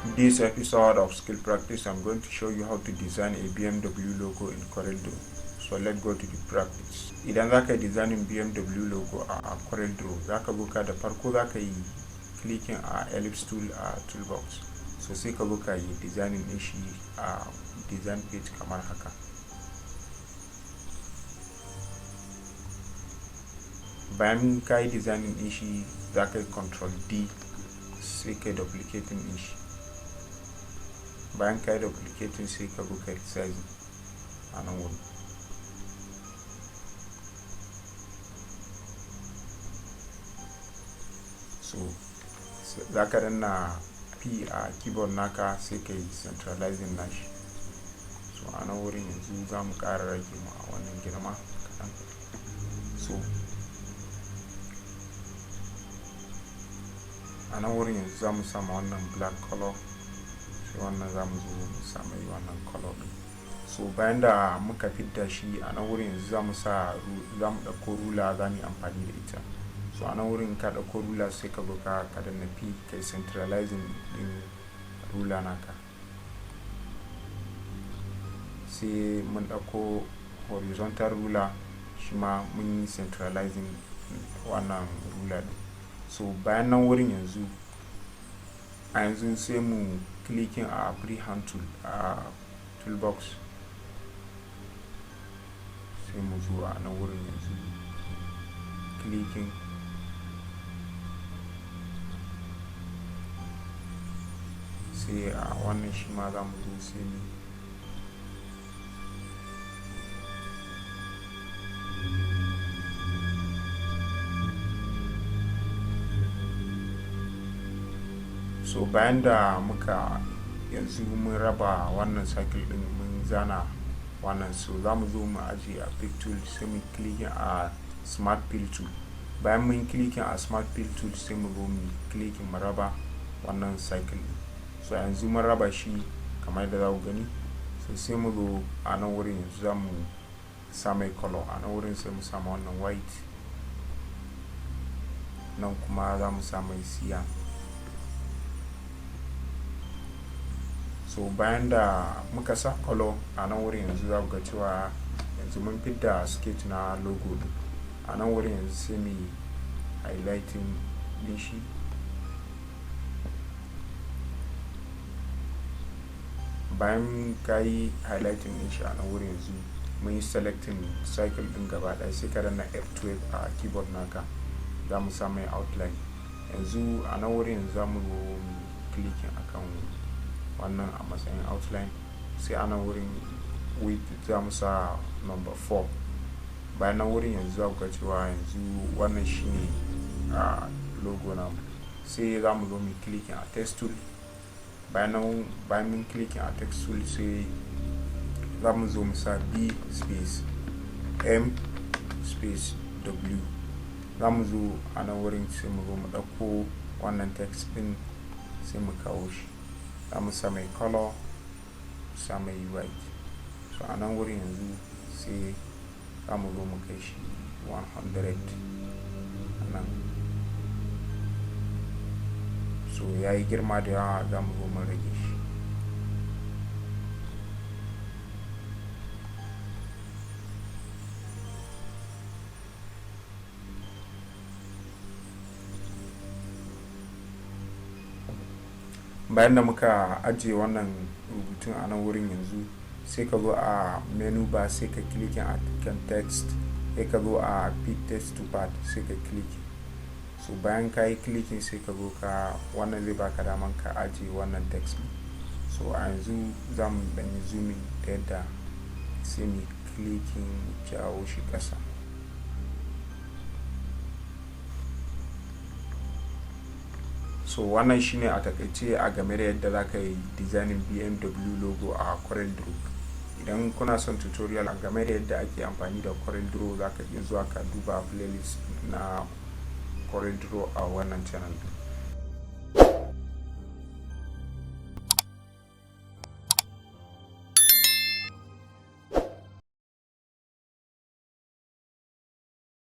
In this episode of skill practice, I'm going to show you how to design a BMW logo in CorelDRAW. So let's go to the practice. Idan zaka design BMW logo a CorelDRAW, zaka zo ka da farko zaka yi clicking a ellipse tool a toolbox. So sai ka zo ka yi designing din shi a design page kamar haka. Bayan ka yi designing din shi, zaka yi control D sai ka duplicating din shi. Bayan ka yi duplicating sai ka zo ka resize a nan wurin. So za ka danna P a keyboard naka sai ka yi centralizing nashi. So a nan wurin yanzu za mu ƙara rage ma wannan girma kaɗan. So a nan wurin yanzu za mu sama wannan black color, sai wannan za mu zo mu samu wannan color ɗin. So bayan da muka fidda shi a nan wurin yanzu za mu ɗauko rula za mu yi amfani da ita. So a nan wurin ka ɗauko rula sai ka zo ka danna P ka yi centralizing ɗin rula naka. Sai mun ɗauko horizontal rula, shi ma mun yi centralizing wannan rula ɗin. So bayan nan wurin yanzu sai mu clicking a freehand tool a toolbox, sai mu zo a nan wurin yanzu clicking, sai a wannan shi ma za mu zo sai mu so bayan da muka yanzu mun raba wannan cycle din mun zana wannan, so za mu zo mu ajiye a pick tool sai mu clicking a smart fill tool. Bayan mun clicking a smart fill tool sai mu zo mu clicking mu raba wannan cycle din. So yanzu mun raba shi kamar yadda za ku gani. So sai mu zo a nan wurin yanzu za mu sa mai color. A nan wurin sai mu sa wannan white, nan kuma za mu sa mai cyan. So bayan da muka sa color a nan wurin yanzu za ku ga cewa yanzu mun fidda sketch na logo din. A nan wurin yanzu sai mu highlighting din shi. Bayan ka yi highlighting din shi a nan wurin yanzu mun yi selecting cycle din gaba ɗaya, sai ka danna F12 a keyboard naka, za mu sa mai outline. Yanzu a nan wurin yanzu za mu clicking akan wannan a matsayin outline, sai a nan wurin width za mu sa number 4. bayan nan wurin yanzu za ku ga cewa yanzu wannan shine a logo na. Sai za mu zo mu clicking a text tool. Bayan mun clicking a text tool sai za mu zo mu sa B space M space W. Za mu zo a nan wurin sai mu zo mu ɗauko wannan text ɗin sai mu kawo shi. Za mu sa mai color, sa mai white. So a nan wurin yanzu sai za mu zo mu kai shi 100 nan. So ya yi girma da yawa, za mu zo mu rage shi. Bayan da muka ajiye wannan rubutun a nan wurin yanzu sai ka zo a menu bar sai ka clicking a kan text, sai ka zo a pick text to part sai ka clicking. So bayan ka yi clicking sai ka zo ka wannan zai baka daman ka ajiye wannan text. So a yanzu za mu ɗanyi zooming ta yadda sai mu clicking jawo shi ƙasa. So wannan shine a takaice a game da yadda za ka yi designing BMW logo a CorelDRAW. Idan kuna son tutorial a game da yadda ake amfani da CorelDRAW, za ka iya zuwa ka duba playlist na CorelDRAW a wannan channel.